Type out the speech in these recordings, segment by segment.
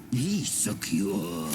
Be secure.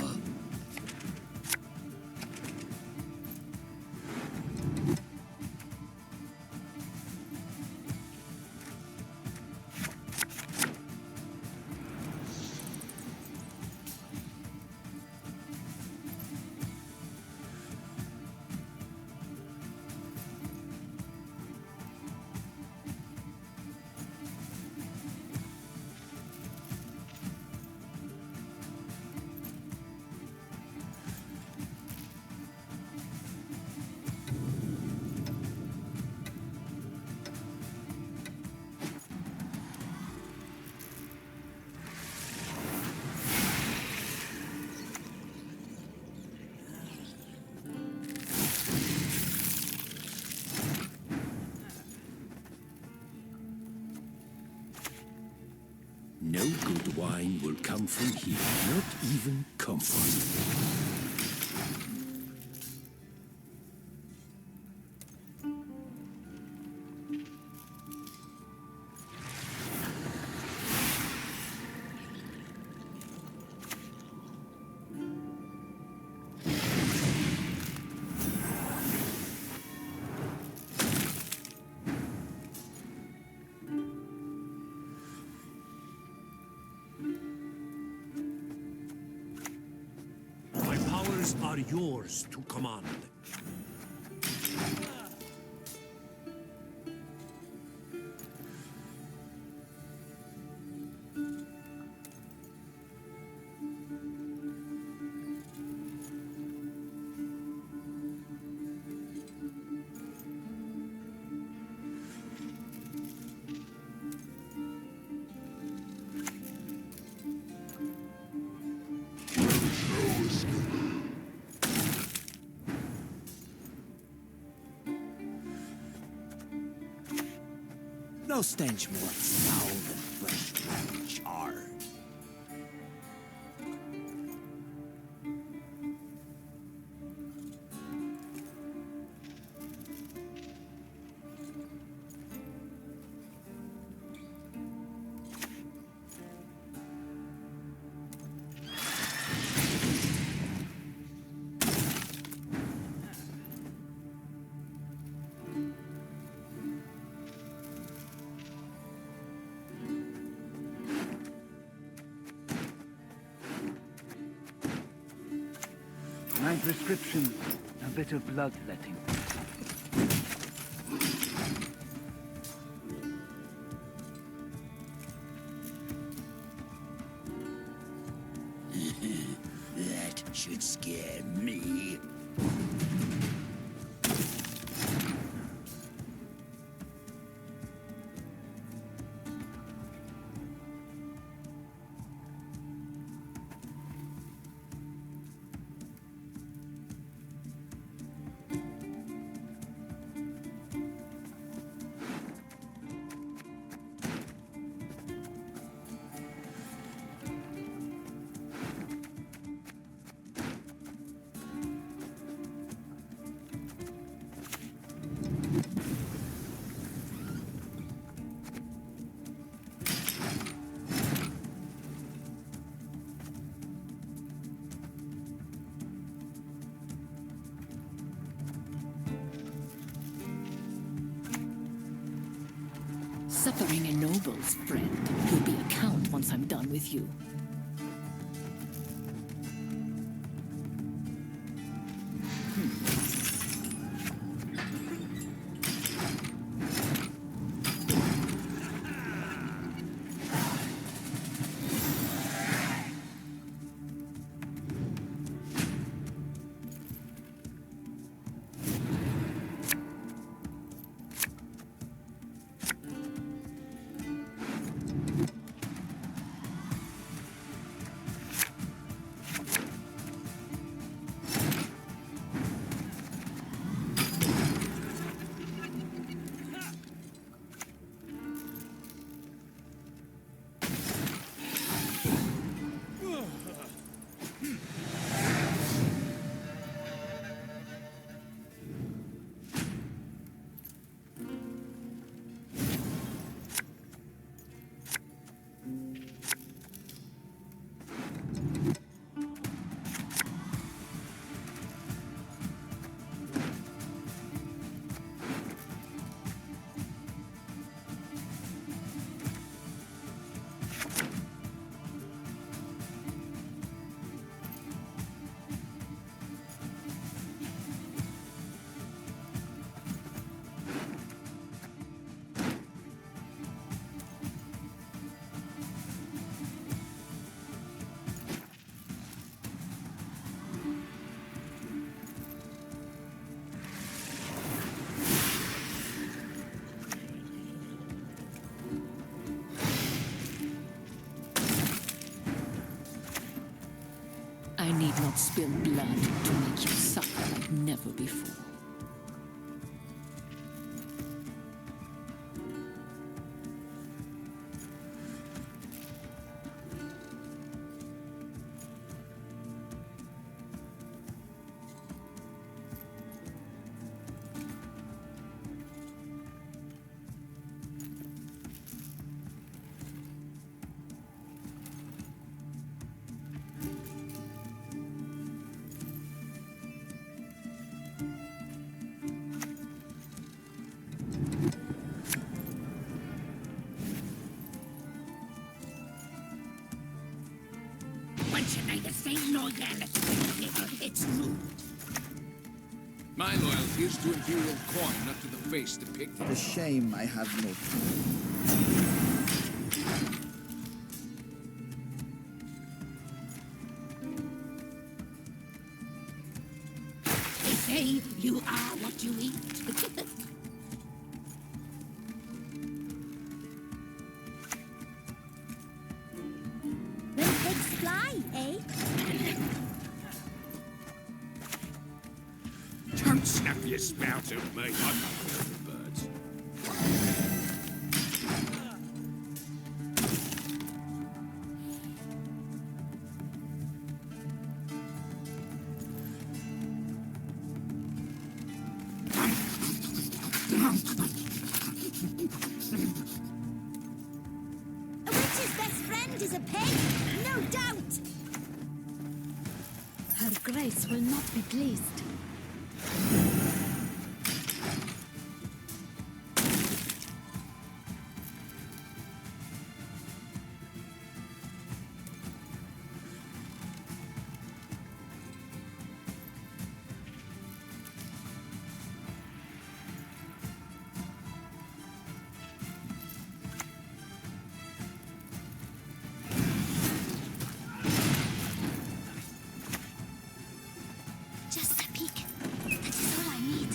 No good wine will come from here, not even comfort. My powers are yours to command. No stench more foul than fresh lamb charred. My prescription, a bit of bloodletting. That should scare me. Suffering ennobles, friend. You'll be a count once I'm done with you. I need not spill blood to make you suffer like never before. It's rude. My loyalty is to Imperial Court, not to the face depicted. The shame I have no time. They say you are what you eat. When pigs fly, eh? Don't snap your spout at me. I'm not afraid of birds. A witch's best friend is a pig, no doubt. Her grace will not be pleased. Just a peek. That is all I need.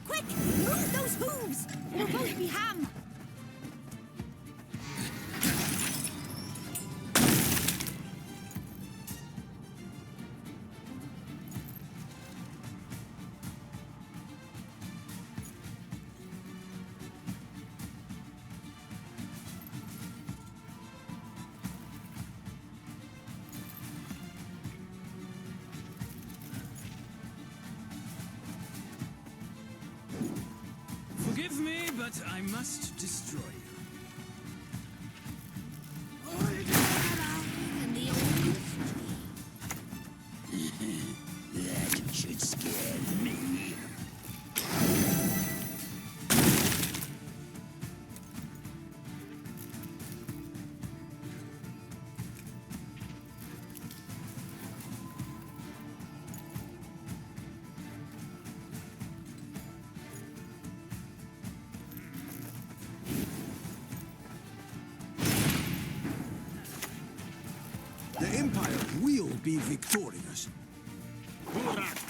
Quick! Move those hooves! It'll both be ham! Forgive me, but I must destroy you. And the old that should scare me. The Empire will be victorious. Hurak!